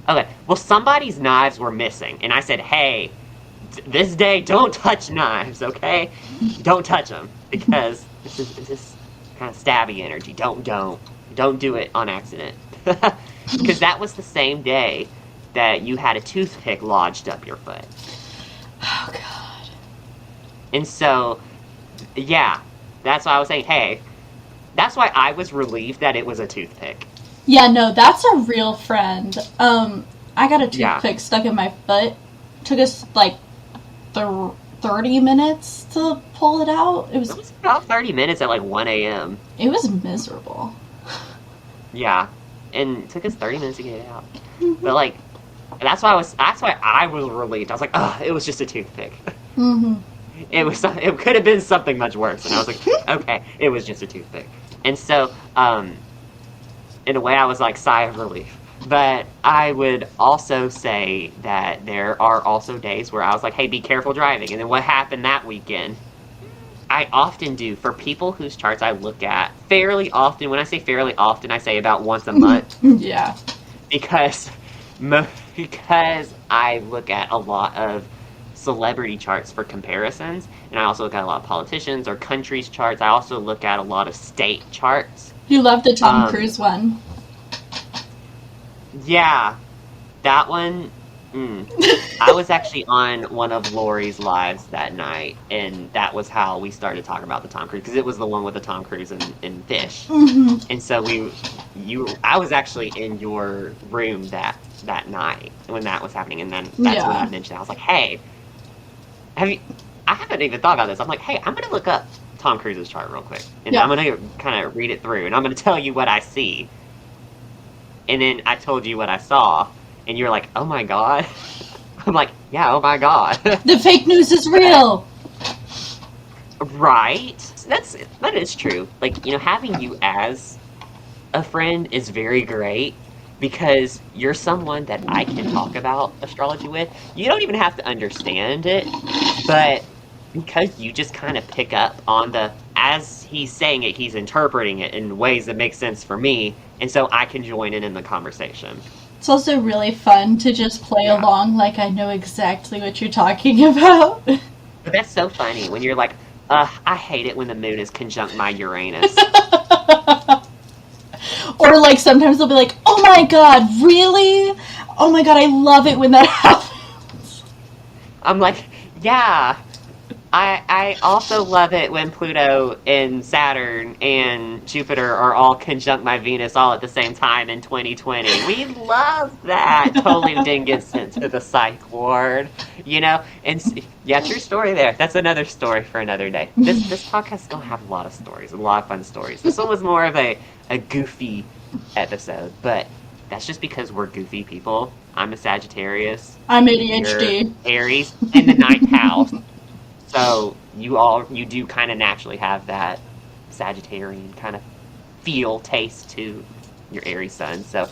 Okay, well, somebody's knives were missing, and I said, hey, this day, don't touch knives, okay? Don't touch them, because this is kind of stabby energy. Don't do it on accident. Because that was the same day that you had a toothpick lodged up your foot. Oh, God. And so, yeah, that's why I was saying, hey, that's why I was relieved that it was a toothpick. Yeah, no, that's a real friend. I got a toothpick stuck in my foot. Took us, like, 30 minutes to pull it out. It was about 30 minutes at, like, 1 a.m. It was miserable. Yeah, and it took us 30 minutes to get it out. But, like, that's why I was relieved. I was like, oh, it was just a toothpick. Mm-hmm. It could have been something much worse. And I was like, okay, it was just a toothpick. And so, in a way, I was like, sigh of relief. But I would also say that there are also days where I was like, hey, be careful driving. And then what happened that weekend? I often do, for people whose charts I look at fairly often. When I say fairly often, I say about once a month. Yeah. Because I look at a lot of celebrity charts for comparisons, and I also look at a lot of politicians or countries' charts. I also look at a lot of state charts. You love the Tom Cruise one. Yeah, that one. I was actually on one of Lori's lives that night, and that was how we started talking about the Tom Cruise, because it was the one with the Tom Cruise and Fish. Mm-hmm. And so I was actually in your room that night when that was happening, and then that's when I mentioned, I was like, hey, I haven't even thought about this. I'm like, hey, I'm going to look up Tom Cruise's chart real quick, and I'm going to kind of read it through, and I'm going to tell you what I see. And then I told you what I saw, and you're like, oh my God. I'm like, yeah, oh my God. The fake news is real. Right? That is true. Like, having you as a friend is very great, because you're someone that I can talk about astrology with. You don't even have to understand it, but because you just kind of pick up on as he's saying it, he's interpreting it in ways that make sense for me, and so I can join in the conversation. It's also really fun to just play along like I know exactly what you're talking about. But that's so funny when you're like, I hate it when the moon is conjunct my Uranus. Or like sometimes they'll be like, oh my God, really? Oh my God, I love it when that happens. I'm like, yeah. I also love it when Pluto and Saturn and Jupiter are all conjunct my Venus all at the same time in 2020. We love that. Totally didn't get sent to the psych ward, you know? And yeah, true story there. That's another story for another day. This podcast is going to have a lot of stories, a lot of fun stories. This one was more of a goofy episode, but that's just because we're goofy people. I'm a Sagittarius. I'm ADHD. You're Aries in the ninth house. So you do kind of naturally have that Sagittarian kind of taste to your Aries sun. So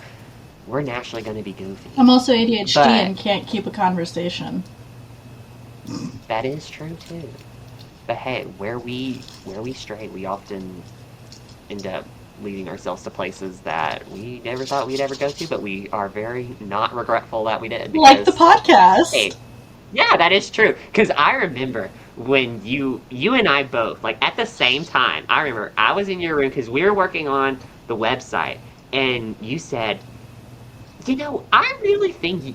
we're naturally going to be goofy. I'm also ADHD and can't keep a conversation. That is true too. But hey, where we stray, we often end up leading ourselves to places that we never thought we'd ever go to, but we are very not regretful that we did. Like the podcast. Hey, yeah, that is true. Because I remember when you and I both, like at the same time, I remember I was in your room because we were working on the website, and you said, I really think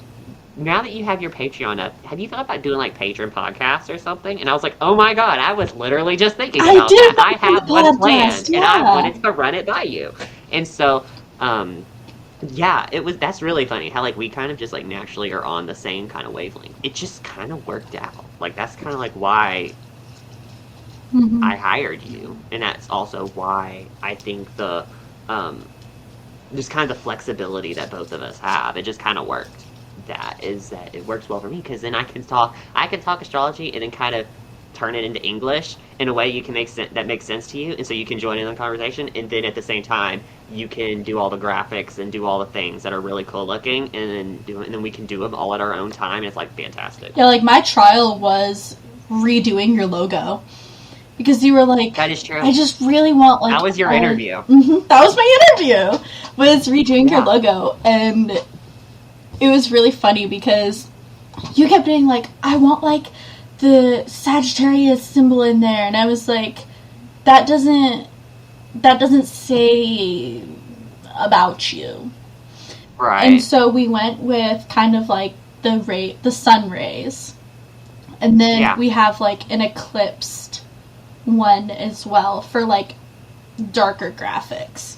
now that you have your Patreon up, have you thought about doing like Patreon podcasts or something? And I was like, oh my god, I was literally just thinking about that. I have one planned, and I wanted to run it by you. And so, yeah, that's really funny how like we kind of just like naturally are on the same kind of wavelength. It just kind of worked out. Like that's kind of like why I hired you, and that's also why I think the just kind of the flexibility that both of us have. It just kind of worked. That it works well for me because then I can talk astrology and then kind of turn it into English in a way you can that makes sense to you, and so you can join in the conversation, and then at the same time you can do all the graphics and do all the things that are really cool looking, and then we can do them all at our own time, and it's like fantastic. Yeah, like my trial was redoing your logo because you were like, that is true. I just really want like. That was your interview. That was my interview. Was redoing your logo, and it was really funny because you kept being like, I want like the Sagittarius symbol in there, and I was like, that doesn't say about you. Right. And so we went with kind of like the sun rays. And then we have like an eclipsed one as well for like darker graphics.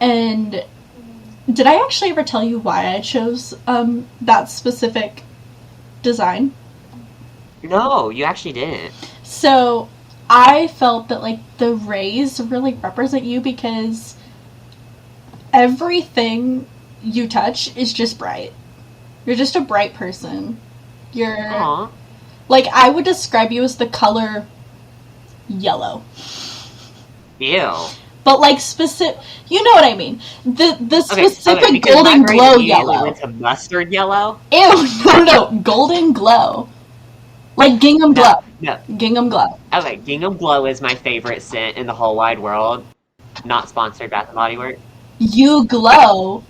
And did I actually ever tell you why I chose that specific design? No, you actually didn't. So I felt that like the rays really represent you because everything you touch is just bright. You're just a bright person. You're like, I would describe you as the color yellow. Ew. But like specific, you know what I mean. The specific golden glow yellow. Went to mustard yellow. Ew, no, golden glow. Like gingham glow. No. Gingham glow. Okay, gingham glow is my favorite scent in the whole wide world. Not sponsored Bath and Body Works. You glow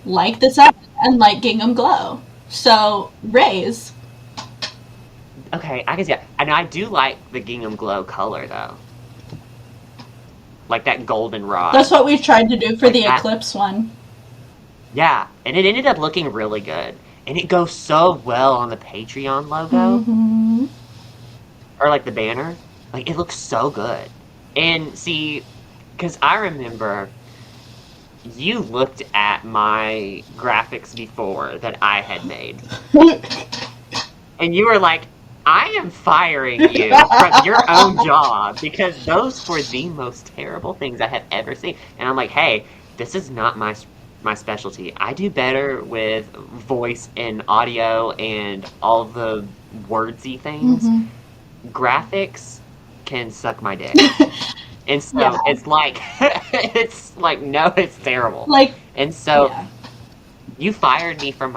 like the sun and like gingham glow. So rays. Okay, I can see that. And I do like the gingham glow color though. Like that golden rod. That's what we tried to do for like the eclipse one. Yeah, and it ended up looking really good. And it goes so well on the Patreon logo. Mm-hmm. Or like the banner. Like it looks so good. And see, because I remember you looked at my graphics before that I had made. And you were like, I am firing you from your own job because those were the most terrible things I have ever seen. And I'm like, hey, this is not my specialty. I do better with voice and audio and all the wordsy things. Mm-hmm. Graphics can suck my dick. And so it's like, no, it's terrible. Like, and so you fired me from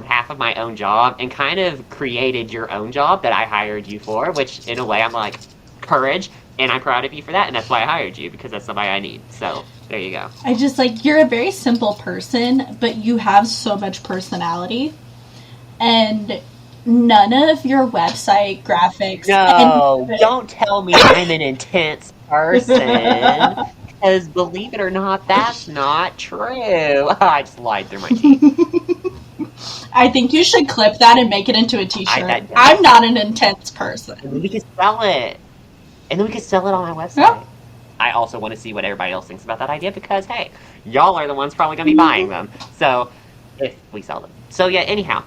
half of my own job and kind of created your own job that I hired you for, which in a way I'm like, courage, and I'm proud of you for that, and that's why I hired you, because that's somebody I need. So there you go. I just like, you're a very simple person, but you have so much personality, and none of your website graphics. No, don't tell me I'm an intense person. Because believe it or not, that's not true. I just lied through my teeth. I think you should clip that and make it into a t-shirt. I I'm not an intense person. And then we could sell it. And then we could sell it on my website. Yeah. I also want to see what everybody else thinks about that idea because, hey, y'all are the ones probably going to be buying them. So, if we sell them. So, yeah, anyhow,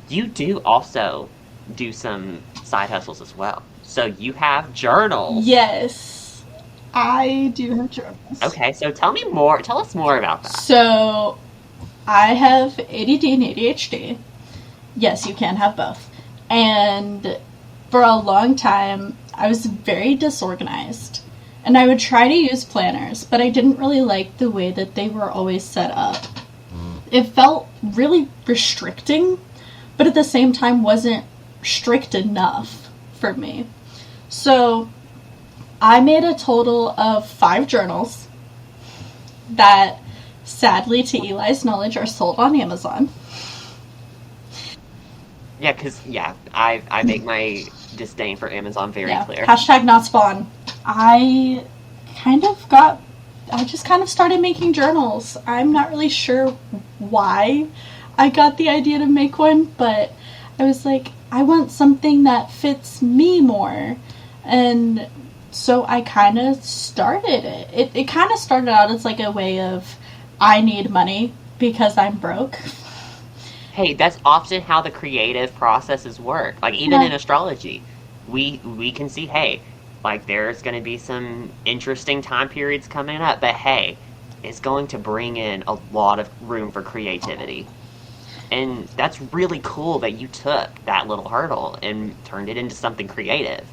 you do also do some side hustles as well. So, you have journals. Yes, I do have journals. Okay, so tell us more about that. So, I have ADD and ADHD. Yes, you can have both. And for a long time, I was very disorganized. And I would try to use planners, but I didn't really like the way that they were always set up. It felt really restricting, but at the same time wasn't strict enough for me. So I made a total of 5 journals that, sadly to Eli's knowledge, are sold on Amazon. Yeah, because, I make my disdain for Amazon very clear. Hashtag not spawn. I just kind of started making journals. I'm not really sure why I got the idea to make one, but I was like, I want something that fits me more. And so I kind of started it. It kind of started out as like a way of, I need money because I'm broke. Hey, that's often how the creative processes work. Like, even in astrology, we can see, hey, like, there's going to be some interesting time periods coming up, but hey, it's going to bring in a lot of room for creativity. And that's really cool that you took that little hurdle and turned it into something creative.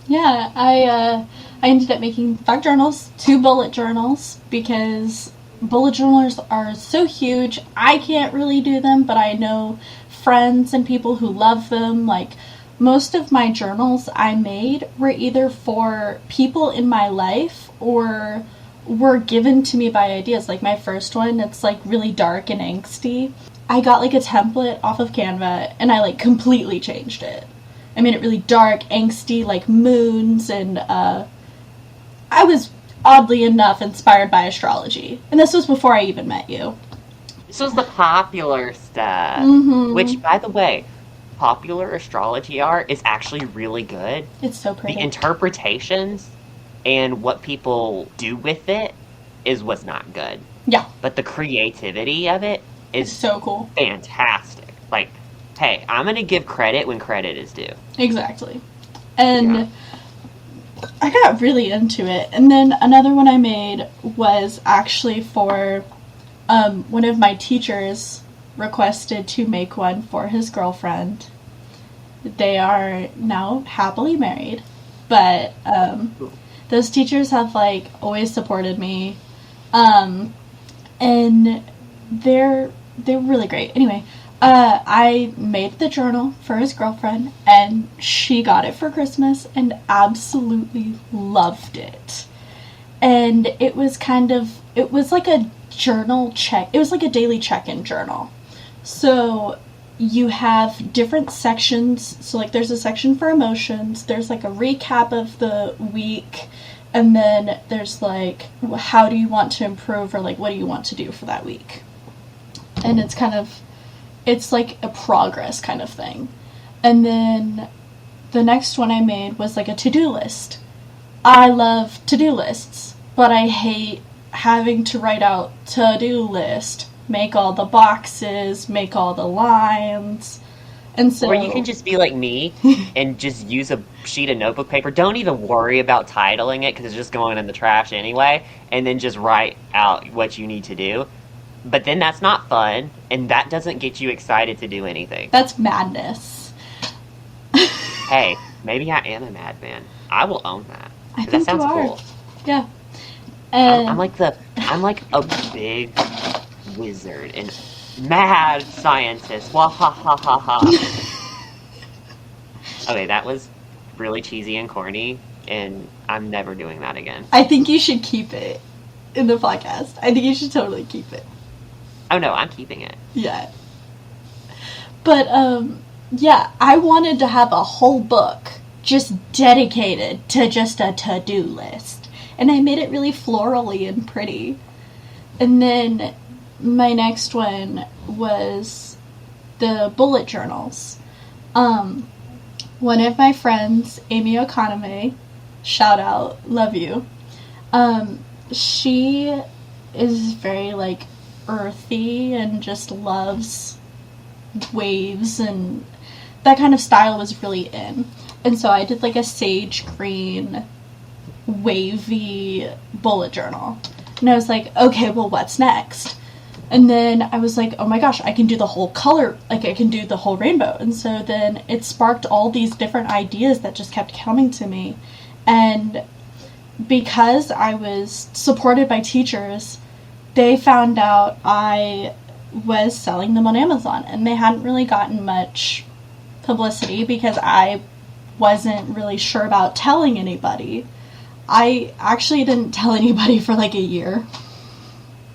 Yeah, I ended up making 5 journals, 2 bullet journals, because bullet journals are so huge. I can't really do them, but I know friends and people who love them. Like, most of my journals I made were either for people in my life or were given to me by ideas. Like, my first one, it's like really dark and angsty. I got like a template off of Canva and I like completely changed it. I made it really dark, angsty, like moons, and I was oddly enough inspired by astrology. And this was before I even met you. This was the popular stuff. Mm-hmm. Which, by the way, popular astrology art is actually really good. It's so pretty. The interpretations and what people do with it is what's not good. Yeah. But the creativity of it is so cool. Fantastic. Like, hey, I'm going to give credit when credit is due. Exactly. And I got really into it. And then another one I made was actually for one of my teachers requested to make one for his girlfriend. They are now happily married, but those teachers have like always supported me, and they're really great. Anyway, I made the journal for his girlfriend, and she got it for Christmas and absolutely loved it. And it was like a journal check. It was like a daily check-in journal. So you have different sections. So like there's a section for emotions. There's like a recap of the week. And then there's like, how do you want to improve, or like, what do you want to do for that week? And it's like a progress kind of thing. And then the next one I made was like a to-do list. I love to-do lists, but I hate having to write out to-do list, make all the boxes, make all the lines. And so, or you can just be like me and just use a sheet of notebook paper. Don't even worry about titling it because it's just going in the trash anyway. And then just write out what you need to do. But then that's not fun, and that doesn't get you excited to do anything. That's madness. Hey, maybe I am a madman. I will own that. I think that sounds you are. Cool. Yeah. I'm like a big wizard and mad scientist. Wah ha ha ha ha. Okay, that was really cheesy and corny, and I'm never doing that again. I think you should keep it in the podcast. I think you should totally keep it. Oh no, I'm keeping it. Yeah. But, yeah, I wanted to have a whole book just dedicated to just a to-do list. And I made it really florally and pretty. And then my next one was the bullet journals. One of my friends, Amy Okaname, shout out, love you. She is very, like, earthy and just loves waves, and that kind of style was really in. And so I did, like, a sage green, wavy bullet journal. And I was like, okay, well, what's next? And then I was like, oh my gosh, I can do the whole color, like, I can do the whole rainbow. And so then it sparked all these different ideas that just kept coming to me. And because I was supported by teachers, they found out I was selling them on Amazon. And they hadn't really gotten much publicity because I wasn't really sure about telling anybody. I actually didn't tell anybody for like a year.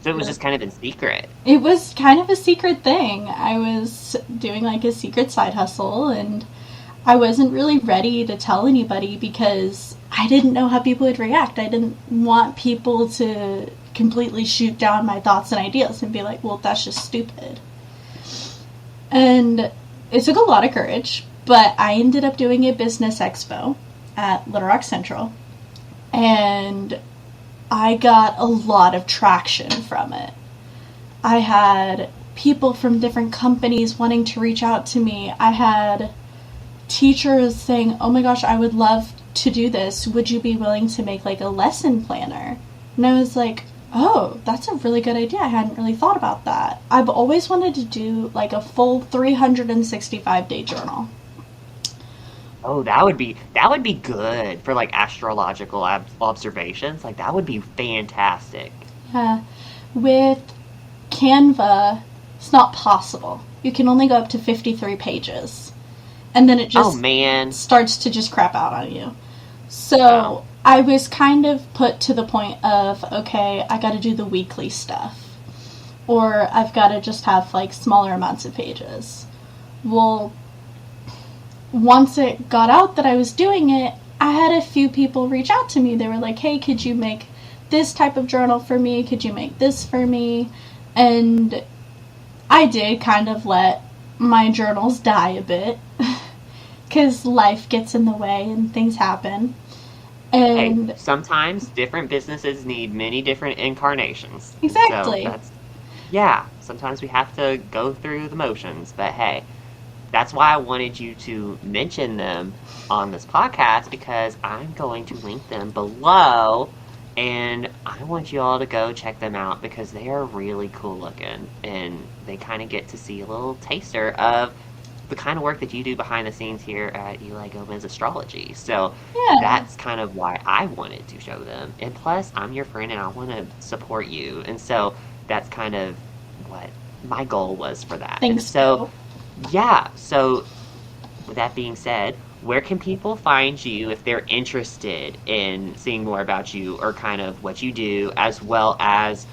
So it was just kind of in secret. It was kind of a secret thing. I was doing like a secret side hustle, and I wasn't really ready to tell anybody because I didn't know how people would react. I didn't want people to completely shoot down my thoughts and ideas and be like, well, that's just stupid. And it took a lot of courage, but I ended up doing a business expo at Little Rock Central, and I got a lot of traction from it. I had people from different companies wanting to reach out to me. I had teachers saying, oh my gosh, I would love to do this. Would you be willing to make like a lesson planner? And I was like, oh, that's a really good idea. I hadn't really thought about that. I've always wanted to do like a full 365-day journal. Oh, that would be good for like astrological observations. Like that would be fantastic. Yeah. With Canva, it's not possible. You can only go up to 53 pages. And then it just starts to just crap out on you. So I was kind of put to the point of, okay, I got to do the weekly stuff. Or I've got to just have like smaller amounts of pages. Well, once it got out that I was doing it, I had a few people reach out to me. They were like, hey, could you make this type of journal for me? Could you make this for me? And I did kind of let my journals die a bit because life gets in the way and things happen. And hey, sometimes different businesses need many different incarnations. Exactly. So sometimes we have to go through the motions, but hey, that's why I wanted you to mention them on this podcast, because I'm going to link them below, and I want you all to go check them out because they are really cool looking, and they kind of get to see a little taster of the kind of work that you do behind the scenes here at Eli Gomez Astrology. So that's kind of why I wanted to show them. And plus, I'm your friend and I want to support you. And so that's kind of what my goal was for that. Thanks. So with that being said, where can people find you if they're interested in seeing more about you or kind of what you do, as well as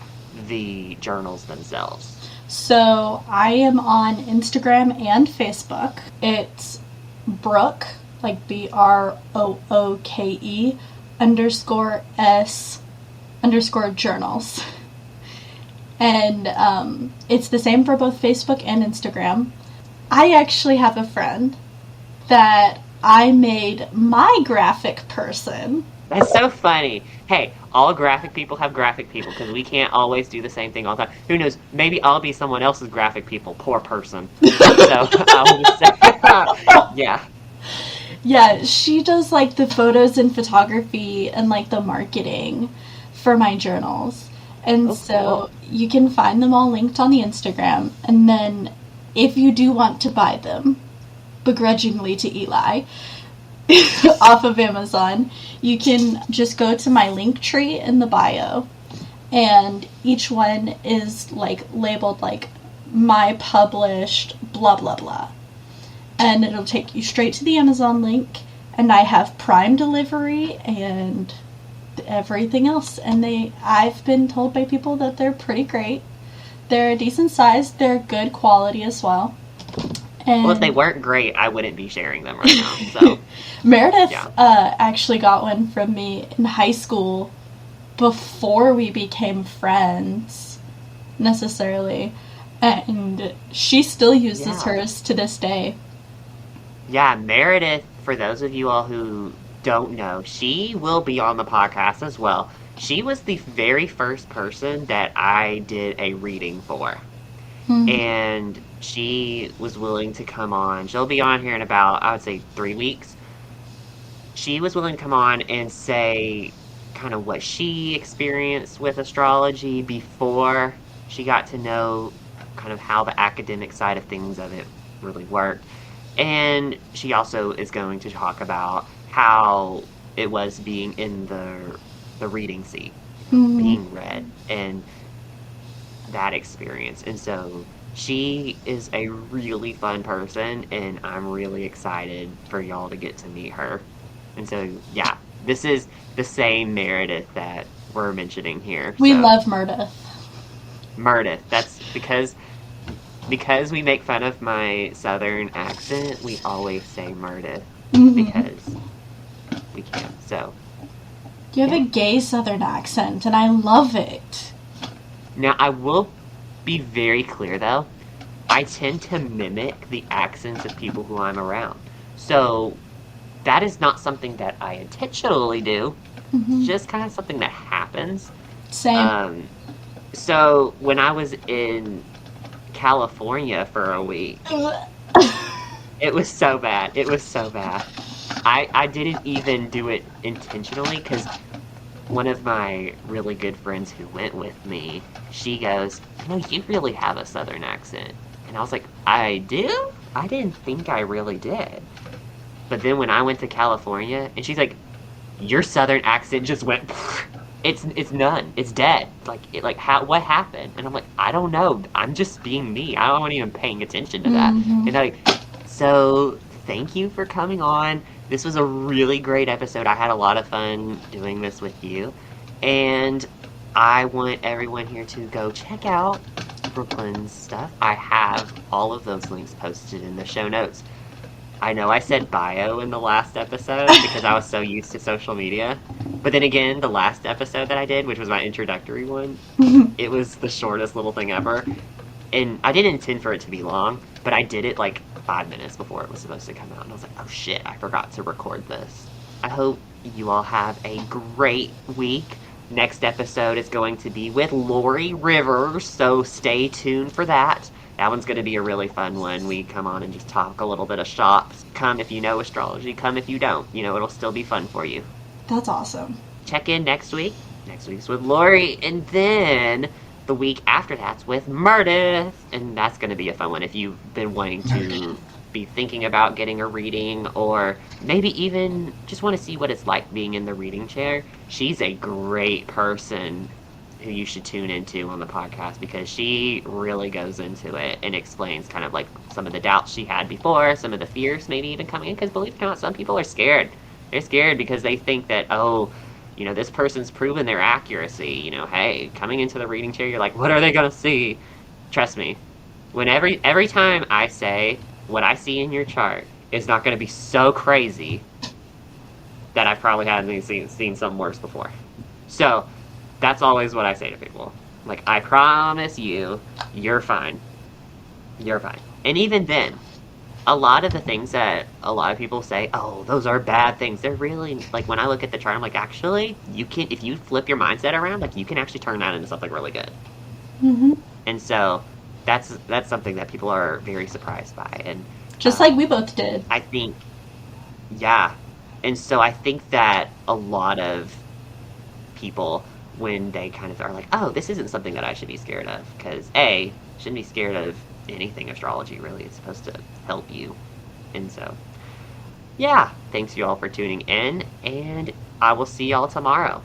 the journals themselves? So I am on Instagram and Facebook. It's Brooke, like BROOKE _S_journals. And it's the same for both Facebook and Instagram. I actually have a friend that I made my graphic person. That's so funny. Hey, all graphic people have graphic people because we can't always do the same thing all the time. Who knows? Maybe I'll be someone else's graphic people. Poor person. So I'll just say, yeah. Yeah, she does like the photos and photography and like the marketing for my journals. And so you can find them all linked on the Instagram. And then if you do want to buy them, begrudgingly to Eli, off of Amazon, you can just go to my link tree in the bio, and each one is like labeled like my published blah blah blah, and it'll take you straight to the Amazon link. And I have Prime delivery and everything else, and I've been told by people that they're pretty great. They're a decent size, they're good quality as well. And well, if they weren't great, I wouldn't be sharing them right now. So Meredith actually got one from me in high school before we became friends, necessarily. And she still uses Yeah. hers to this day. Yeah, Meredith, for those of you all who don't know, she will be on the podcast as well. She was the very first person that I did a reading for. Hmm. And she was willing to come on. She'll be on here in about, I would say, 3 weeks. She was willing to come on and say kind of what she experienced with astrology before she got to know kind of how the academic side of things of it really worked. And she also is going to talk about how it was being in the reading seat, Hmm. being read, and that experience. And so she is a really fun person, and I'm really excited for y'all to get to meet her. And so, yeah, this is the same Meredith that we're mentioning here. We So, love Murda. Meredith, that's because we make fun of my southern accent, we always say Meredith Hmm. because we can. So, You have a yeah. gay southern accent, and I love it. Now, I will be very clear though. I tend to mimic the accents of people who I'm around. So, that is not something that I intentionally do. It's Hmm. just kind of something that happens. Same. Um, so when I was in California for a week, it was so bad. It was so bad. I didn't even do it intentionally because one of my really good friends who went with me, she goes, you really have a southern accent. And I was like, I do? I didn't think I really did. But then when I went to California, and she's like, your southern accent just went. It's none. It's dead. Like how what happened? And I'm like, I don't know. I'm just being me. I don't even paying attention to that. Hmm. And they're like, so thank you for coming on. This was a really great episode. I had a lot of fun doing this with you, and I want everyone here to go check out Brooklyn's stuff. I have all of those links posted in the show notes. I know I said bio in the last episode because I was so used to social media. But then again, the last episode that I did, which was my introductory one, it was the shortest little thing ever. And I didn't intend for it to be long, but I did it like 5 minutes before it was supposed to come out. And I was like, oh shit, I forgot to record this. I hope you all have a great week. Next episode is going to be with Lori Rivers, so stay tuned for that. That one's going to be a really fun one. We come on and just talk a little bit of shop. Come if you know astrology, come if you don't. It'll still be fun for you. That's awesome. Check in next week. Next week's with Lori, and then the week after that's with Meredith, and that's going to be a fun one if you've been wanting to be thinking about getting a reading, or maybe even just want to see what it's like being in the reading chair. She's a great person who you should tune into on the podcast because she really goes into it and explains kind of like some of the doubts she had before, some of the fears maybe even coming in, because believe it or not, some people are scared. They're scared because they think that, oh, this person's proven their accuracy. Hey, coming into the reading chair, you're like, what are they going to see? Trust me, when every time I say what I see in your chart is not going to be so crazy that I probably haven't seen something worse before. So that's always what I say to people. Like, I promise you, you're fine. You're fine. And even then, a lot of the things that a lot of people say, oh, those are bad things. They're really, like, when I look at the chart, I'm like, actually, you can, if you flip your mindset around, like, you can actually turn that into something really good. Hmm. And so that's something that people are very surprised by. And Just like we both did. I think, yeah. And so I think that a lot of people, when they kind of are like, oh, this isn't something that I should be scared of, because A, shouldn't be scared of anything astrology, really. It's supposed to help you. And so, yeah, thanks you all for tuning in, and I will see y'all tomorrow.